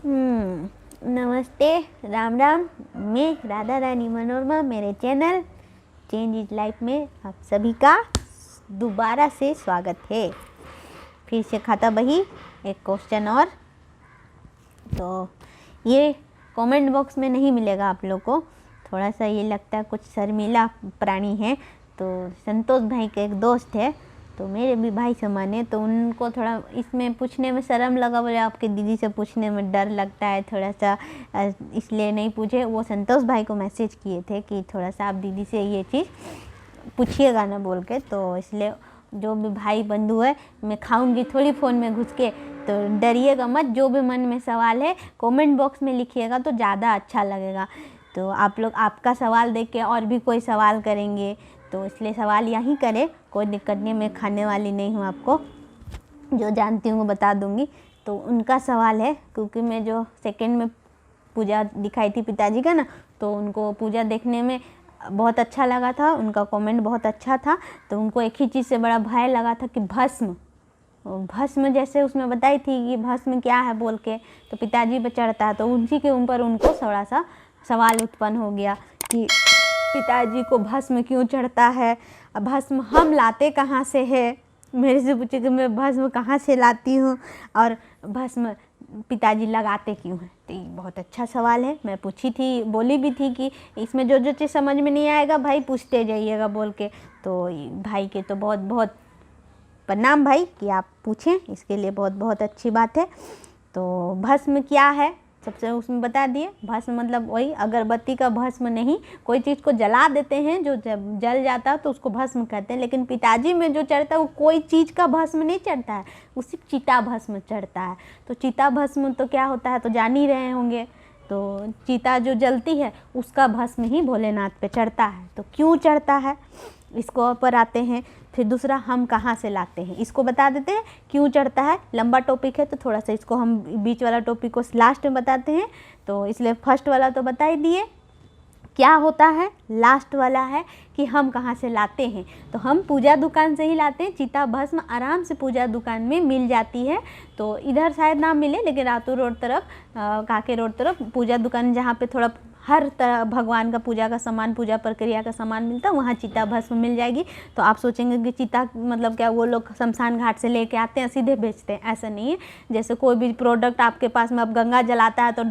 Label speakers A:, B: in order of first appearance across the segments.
A: नमस्ते, राम राम। मैं राधा रानी मनोरमा, मेरे चैनल चेंज इज लाइफ में आप सभी का दोबारा से स्वागत है। फिर से खाता बही एक क्वेश्चन और। तो ये कमेंट बॉक्स में नहीं मिलेगा आप लोग को, थोड़ा सा ये लगता है कुछ शर्मीला प्राणी है। तो संतोष भाई के एक दोस्त है, तो मेरे भी भाई समान है, तो उनको थोड़ा इसमें पूछने में शर्म लगा, बोले आपके दीदी से पूछने में डर लगता है थोड़ा सा, इसलिए नहीं पूछे। वो संतोष भाई को मैसेज किए थे कि थोड़ा सा आप दीदी से ये चीज़ पूछिएगा ना बोल के, तो इसलिए जो भी भाई बंधु है, मैं खाऊंगी थोड़ी फ़ोन में घुस के, तो डरिएगा मत। जो भी मन में सवाल है कमेंट बॉक्स में लिखिएगा तो ज़्यादा अच्छा लगेगा। तो आप लोग आपका सवाल देख के और भी कोई सवाल करेंगे, तो इसलिए सवाल यहीं करें, कोई दिक्कत नहीं। मैं खाने वाली नहीं हूँ, आपको जो जानती हूँ वो बता दूँगी। तो उनका सवाल है, क्योंकि मैं जो सेकंड में पूजा दिखाई थी पिताजी का ना, तो उनको पूजा देखने में बहुत अच्छा लगा था, उनका कमेंट बहुत अच्छा था। तो उनको एक ही चीज़ से बड़ा भय लगा था कि भस्म जैसे उसमें बताई थी कि भस्म क्या है बोल के, तो पिताजी पे चढ़ता है, तो उसी के ऊपर उनको थोड़ा सा सवाल उत्पन्न हो गया कि पिताजी को भस्म क्यों चढ़ता है, भस्म हम लाते कहाँ से है। मेरे से पूछे कि मैं भस्म कहाँ से लाती हूँ और भस्म पिताजी लगाते क्यों हैं। तो ये बहुत अच्छा सवाल है, मैं पूछी थी, बोली भी थी कि इसमें जो जो चीज़ समझ में नहीं आएगा भाई पूछते जाइएगा बोल के। तो भाई के तो बहुत बहुत प्रणाम भाई कि आप पूछें, इसके लिए बहुत बहुत अच्छी बात है। तो भस्म क्या है सबसे उसमें बता दिए। भस्म मतलब वही अगरबत्ती का भस्म नहीं, कोई चीज़ को जला देते हैं जो जब जल जाता है तो उसको भस्म कहते हैं। लेकिन पिताजी में जो चढ़ता है वो कोई चीज़ का भस्म नहीं चढ़ता है, वो सिर्फ चिता भस्म चढ़ता है। तो चिता भस्म तो क्या होता है तो जान ही रहे होंगे। तो चिता जो जलती है उसका भस्म ही भोलेनाथ पे चढ़ता है। तो क्यों चढ़ता है इसको ऊपर आते हैं। फिर दूसरा हम कहाँ से लाते हैं, इसको बता देते हैं। क्यों चढ़ता है लंबा टॉपिक है, तो थोड़ा सा इसको हम बीच वाला टॉपिक को लास्ट में बताते हैं। तो इसलिए फर्स्ट वाला तो बता ही दिए क्या होता है, लास्ट वाला है कि हम कहाँ से लाते हैं। तो हम पूजा दुकान से ही लाते हैं। चिता भस्म आराम से पूजा दुकान में मिल जाती है। तो इधर शायद ना मिले, लेकिन रातू रोड तरफ, काके रोड तरफ पूजा दुकान जहाँ पे थोड़ा हर तरह भगवान का पूजा का सामान, पूजा प्रक्रिया का सामान मिलता है, वहाँ चिता भस्म मिल जाएगी। तो आप सोचेंगे कि चिता मतलब क्या वो लोग शमशान घाट से लेके आते हैं सीधे बेचते हैं, ऐसा नहीं है। जैसे कोई भी प्रोडक्ट आपके पास में अब गंगा जल आता है तो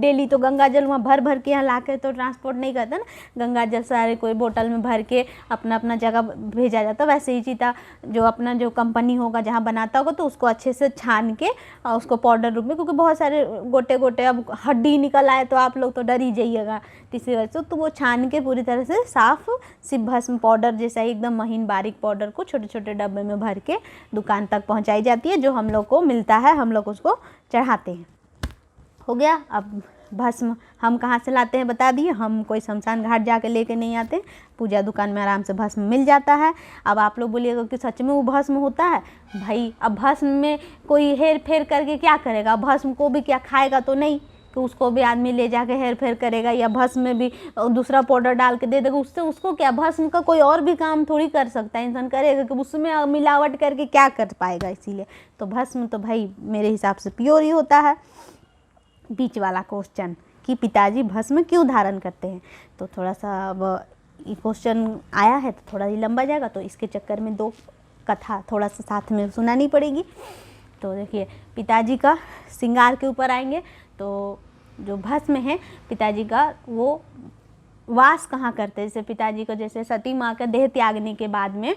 A: डेली तो गंगा जल वहाँ भर भर के यहाँ ला के तो ट्रांसपोर्ट नहीं करता ना, गंगा जल सारे कोई बोतल में भर के अपना अपना जगह भेजा जाता है। वैसे ही चिता जो अपना जो कंपनी होगा जहाँ बनाता होगा तो उसको अच्छे से छान के उसको पाउडर रूप में, क्योंकि बहुत सारे गोटे गोटे अब हड्डी निकल आए तो आप लोग तो डर ही जाइएगा, इसी वजह से तो वो छान के पूरी तरह से साफ सिर्फ भस्म पाउडर जैसा ही एकदम महीन बारीक पाउडर को छोटे छोटे डब्बे में भर के दुकान तक पहुंचाई जाती है, जो हम लोग को मिलता है, हम लोग उसको चढ़ाते हैं। हो गया। अब भस्म हम कहाँ से लाते हैं बता दिए। हम कोई शमशान घाट जाके लेके नहीं आते, पूजा दुकान में आराम से भस्म मिल जाता है। अब आप लोग बोलिएगा कि सच में वो भस्म होता है भाई। अब भस्म में कोई हेर फेर करके क्या करेगा, भस्म को भी क्या खाएगा तो नहीं कि उसको भी आदमी ले जाके हेर फेर करेगा, या भस्म में भी दूसरा पाउडर डाल के दे देगा, उससे उसको क्या, भस्म का कोई और भी काम थोड़ी कर सकता है इंसान, करेगा कि उसमें मिलावट करके क्या कर पाएगा। इसीलिए तो भस्म तो भाई मेरे हिसाब से प्योर ही होता है। बीच वाला क्वेश्चन कि पिताजी भस्म क्यों धारण करते हैं, तो थोड़ा सा अब ये क्वेश्चन आया है तो थोड़ा ही लंबा जाएगा, तो इसके चक्कर में दो कथा थोड़ा सा साथ में सुनानी पड़ेगी। तो देखिए पिताजी का श्रृंगार के ऊपर आएंगे। तो जो भस्म है पिताजी का वो वास कहाँ करते हैं, जैसे पिताजी को जैसे सती माँ का देह त्यागने के बाद में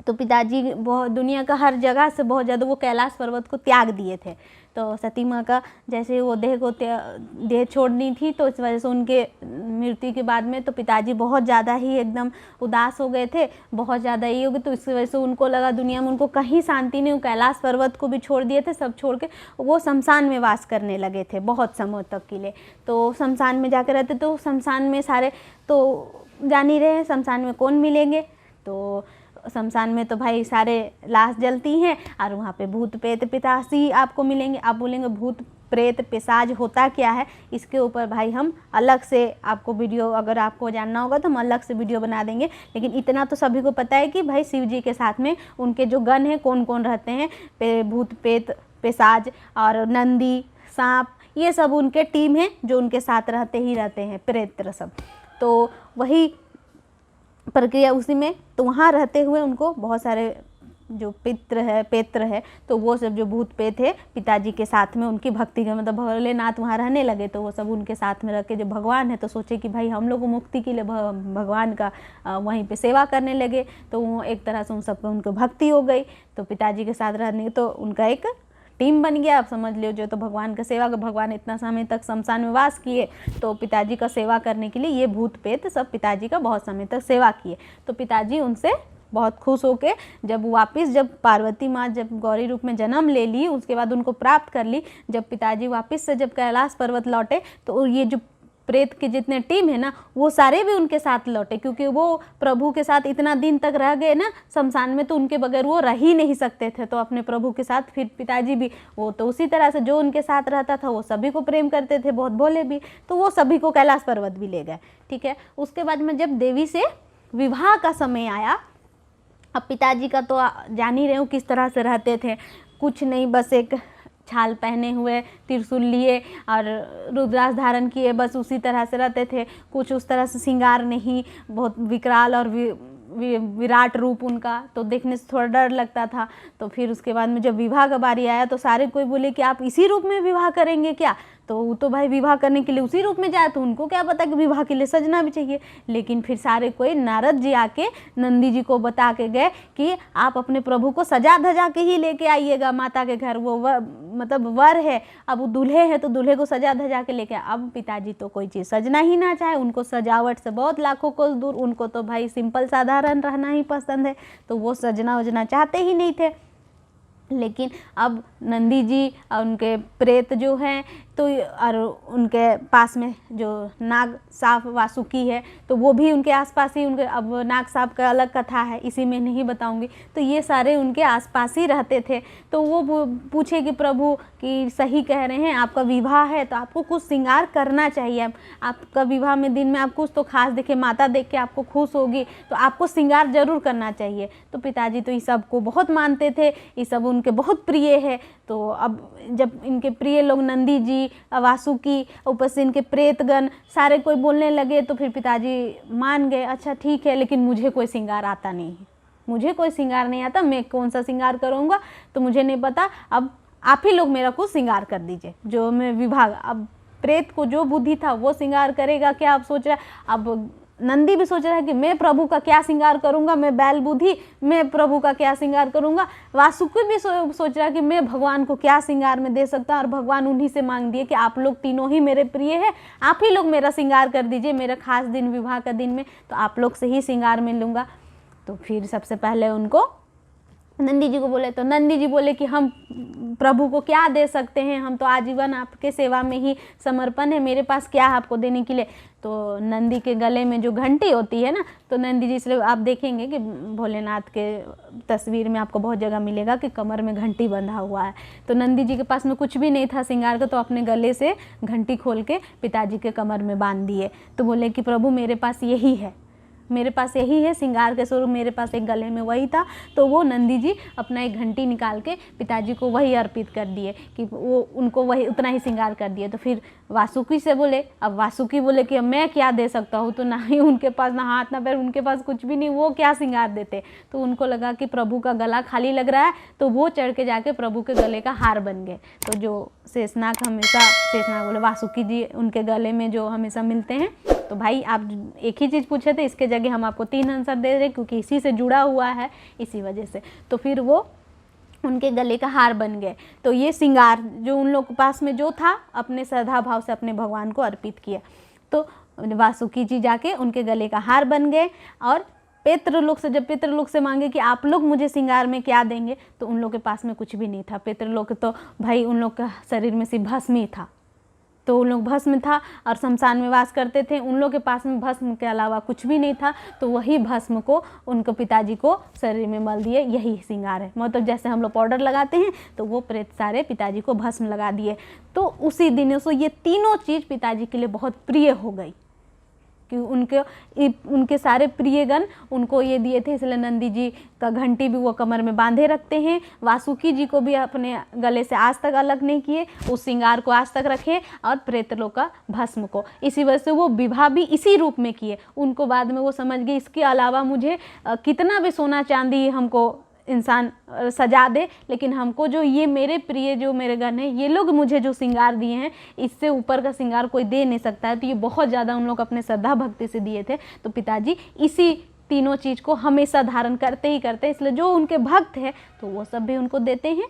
A: तो पिताजी बहुत दुनिया का हर जगह से बहुत ज़्यादा वो कैलाश पर्वत को त्याग दिए थे। तो सती माँ का जैसे वो देह छोड़नी थी, तो इस वजह से उनके मृत्यु के बाद में तो पिताजी बहुत ज़्यादा ही एकदम उदास हो गए थे, बहुत ज़्यादा ही हो गए। तो इस वजह से उनको लगा दुनिया में उनको कहीं शांति नहीं, वो कैलाश पर्वत को भी छोड़ दिए थे, सब छोड़ के वो शमशान में वास करने लगे थे बहुत समय तक के लिए। तो शमशान में जाकर रहते, तो शमशान में सारे तो जान ही रहे हैं शमशान में कौन मिलेंगे। तो शमशान में तो भाई सारे लाश जलती हैं और वहाँ पे भूत प्रेत पिशाची आपको मिलेंगे। आप बोलेंगे भूत प्रेत पिशाच होता क्या है, इसके ऊपर भाई हम अलग से आपको वीडियो, अगर आपको जानना होगा तो हम अलग से वीडियो बना देंगे। लेकिन इतना तो सभी को पता है कि भाई शिव जी के साथ में उनके जो गण हैं कौन कौन रहते हैं, भूत प्रेत पिशाच और नंदी सांप, ये सब उनके टीम है जो उनके साथ रहते ही रहते हैं, प्रेत सब। तो वही प्रक्रिया उसी में, तो वहाँ रहते हुए उनको बहुत सारे जो पेत्र है तो वो सब जो भूत प्रेत है पिताजी के साथ में उनकी भक्ति के, मतलब भोलेनाथ वहाँ रहने लगे तो वो सब उनके साथ में रह के, जो भगवान है तो सोचे कि भाई हम लोग को मुक्ति के लिए भगवान का वहीं पे सेवा करने लगे। तो वो एक तरह से उन सबको उनको भक्ति हो गई, तो पिताजी के साथ रहने तो उनका एक टीम बन गया। आप समझ लो, जो तो भगवान का सेवा, भगवान इतना समय तक शमशान में वास किए तो पिताजी का सेवा करने के लिए ये भूत प्रेत सब पिताजी का बहुत समय तक सेवा किए। तो पिताजी उनसे बहुत खुश होके जब पार्वती माँ जब गौरी रूप में जन्म ले ली, उसके बाद उनको प्राप्त कर ली, जब पिताजी वापस से जब कैलाश पर्वत लौटे तो ये जो प्रेत के जितने टीम है ना वो सारे भी उनके साथ लौटे, क्योंकि वो प्रभु के साथ इतना दिन तक रह गए ना शमशान में, तो उनके बगैर वो रह ही नहीं सकते थे। तो अपने प्रभु के साथ फिर पिताजी भी, वो तो उसी तरह से जो उनके साथ रहता था वो सभी को प्रेम करते थे, बहुत भोले भी, तो वो सभी को कैलाश पर्वत भी ले गए। ठीक है, उसके बाद में जब देवी से विवाह का समय आया, अब पिताजी का तो जान ही रहे हो किस तरह से रहते थे, कुछ नहीं, बस एक छाल पहने हुए, त्रिशूल लिए और रुद्राक्ष धारण किए, बस उसी तरह से रहते थे। कुछ उस तरह से श्रृंगार नहीं, बहुत विकराल और विराट रूप उनका, तो देखने से थोड़ा डर लगता था। तो फिर उसके बाद में जब विवाह का बारी आया तो सारे कोई बोले कि आप इसी रूप में विवाह करेंगे क्या? तो वो तो भाई विवाह करने के लिए उसी रूप में जाए, तो उनको क्या पता कि विवाह के लिए सजना भी चाहिए। लेकिन फिर सारे कोई नारद जी आके नंदी जी को बता के गए कि आप अपने प्रभु को सजा धजा के ही लेके आइएगा माता के घर, वो मतलब वर है, अब वो दूल्हे है तो दूल्हे को सजा धजा के लेके। अब पिताजी तो कोई चीज़ सजना ही ना चाहे, उनको सजावट से बहुत लाखों कोस दूर, उनको तो भाई सिंपल साधारण रहना ही पसंद है, तो वो सजना वजना चाहते ही नहीं थे। लेकिन अब नंदी जी और उनके प्रेत जो हैं तो और उनके पास में जो नाग सांप वासुकी है तो वो भी उनके आसपास ही, उनके अब नाग सांप का अलग कथा है, इसी में नहीं बताऊंगी। तो ये सारे उनके आसपास ही रहते थे। तो वो पूछे कि प्रभु कि सही कह रहे हैं, आपका विवाह है तो आपको कुछ श्रृंगार करना चाहिए, आपका विवाह में दिन में आप कुछ तो खास देखे, माता देख के आपको खुश होगी, तो आपको श्रृंगार जरूर करना चाहिए। तो पिताजी तो इस सब को बहुत मानते थे, ये सब उनके बहुत प्रिय है। तो अब जब इनके प्रिय लोग नंदी जी, वासुकी, ऊपर से इनके प्रेतगण सारे कोई बोलने लगे, तो फिर पिताजी मान गए, अच्छा ठीक है, लेकिन मुझे कोई श्रृंगार आता नहीं है, मुझे कोई श्रृंगार नहीं आता, मैं कौन सा श्रृंगार करूँगा तो मुझे नहीं पता, अब आप ही लोग मेरा कुछ श्रृंगार कर दीजिए, जो मैं विभाग। अब प्रेत को जो बुद्धि था वो श्रृंगार करेगा क्या, अब सोच रहा है। अब नंदी भी सोच रहा है कि मैं प्रभु का क्या श्रृंगार करूंगा, मैं बैल बुद्धि, मैं प्रभु का क्या श्रृंगार करूंगा। वासुकी भी सोच रहा है कि मैं भगवान को क्या श्रृंगार में दे सकता हूँ, और भगवान उन्हीं से मांग दिए कि आप लोग तीनों ही मेरे प्रिय हैं, आप ही लोग मेरा श्रृंगार कर दीजिए, मेरा खास दिन विवाह का दिन में, तो आप लोग से ही श्रृंगार में लूँगा। तो फिर सबसे पहले उनको नंदी जी को बोले, तो नंदी जी बोले कि हम प्रभु को क्या दे सकते हैं, हम तो आजीवन आपके सेवा में ही समर्पण है, मेरे पास क्या है आपको देने के लिए। तो नंदी के गले में जो घंटी होती है ना, तो नंदी जी, इसलिए आप देखेंगे कि भोलेनाथ के तस्वीर में आपको बहुत जगह मिलेगा कि कमर में घंटी बंधा हुआ है। तो नंदी जी के पास में कुछ भी नहीं था श्रृंगार का, तो अपने गले से घंटी खोल के पिताजी के कमर में बांध दिए। तो बोले कि प्रभु मेरे पास यही है, मेरे पास यही है श्रृंगार के स्वरूप, मेरे पास एक गले में वही था। तो वो नंदी जी अपना एक घंटी निकाल के पिताजी को वही अर्पित कर दिए कि वो उनको वही उतना ही श्रृंगार कर दिए। तो फिर वासुकी से बोले, अब वासुकी बोले कि मैं क्या दे सकता हूँ, तो ना ही उनके पास ना हाथ ना पैर, उनके पास कुछ भी नहीं, वो क्या श्रृंगार देते। तो उनको लगा कि प्रभु का गला खाली लग रहा है, तो वो चढ़ के जाके प्रभु के गले का हार बन गए। तो जो शेषनाग हमेशा, शेषनाग बोले वासुकी जी उनके गले में जो हमेशा मिलते हैं। तो भाई आप एक ही चीज़ पूछे थे, इसके जगह हम आपको 3 आंसर दे रहे, क्योंकि इसी से जुड़ा हुआ है, इसी वजह से। तो फिर वो उनके गले का हार बन गए। तो ये श्रृंगार जो उन लोग के पास में जो था, अपने श्रद्धा भाव से अपने भगवान को अर्पित किया। तो वासुकी जी जाके उनके गले का हार बन गए। और पितृलोक से, जब पितृलोक से मांगे कि आप लोग मुझे श्रृंगार में क्या देंगे, तो उन लोग के पास में कुछ भी नहीं था। पितृलोक तो भाई उन लोग का शरीर में सिर्फ भस्म ही था, तो उन लोग भस्म था और शमशान में वास करते थे, उन लोग के पास में भस्म के अलावा कुछ भी नहीं था। तो वही भस्म को उनको पिताजी को शरीर में मल दिए, यही श्रृंगार है। मतलब जैसे हम लोग पाउडर लगाते हैं, तो वो प्रेत सारे पिताजी को भस्म लगा दिए। तो उसी दिन से ये तीनों चीज़ पिताजी के लिए बहुत प्रिय हो गई,
B: कि उनके सारे प्रियगण उनको ये दिए थे, इसलिए नंदी जी का घंटी भी वो कमर में बांधे रखते हैं। वासुकी जी को भी अपने गले से आज तक अलग नहीं किए, उस श्रृंगार को आज तक रखे, और प्रेतलोक का भस्म को। इसी वजह से वो विवाह भी इसी रूप में किए। उनको बाद में वो समझ गए इसके अलावा मुझे कितना भी सोना चांदी हमको इंसान सजा दे, लेकिन हमको जो ये मेरे प्रिय जो मेरे गण हैं, ये लोग मुझे जो श्रृंगार दिए हैं, इससे ऊपर का श्रृंगार कोई दे नहीं सकता है। तो ये बहुत ज़्यादा उन लोग अपने श्रद्धा भक्ति से दिए थे। तो पिताजी इसी तीनों चीज़ को हमेशा धारण करते ही करते, इसलिए जो उनके भक्त हैं तो वो सब भी उनको देते हैं।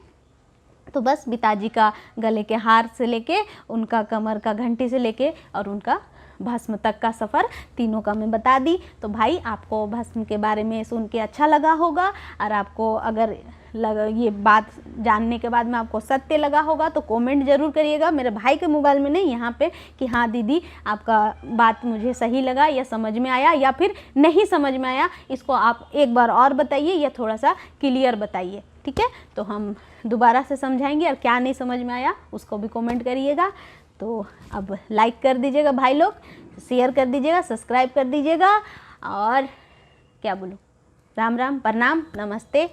B: तो बस पिताजी का गले के हार से लेके, उनका कमर का घंटी से लेके और उनका भस्म तक का सफ़र तीनों का मैं बता दी। तो भाई आपको भस्म के बारे में सुन के अच्छा लगा होगा, और आपको अगर ये बात जानने के बाद में आपको सत्य लगा होगा तो कमेंट ज़रूर करिएगा, मेरे भाई के मोबाइल में नहीं, यहाँ पे, कि हाँ दीदी आपका बात मुझे सही लगा या समझ में आया, या फिर नहीं समझ में आया, इसको आप एक बार और बताइए या थोड़ा सा क्लियर बताइए। ठीक है, तो हम दोबारा से समझाएंगे, और क्या नहीं समझ में आया उसको भी कमेंट करिएगा। तो अब लाइक कर दीजिएगा भाई लोग, शेयर कर दीजिएगा, सब्सक्राइब कर दीजिएगा, और क्या बोलूँ, राम राम, प्रणाम, नमस्ते।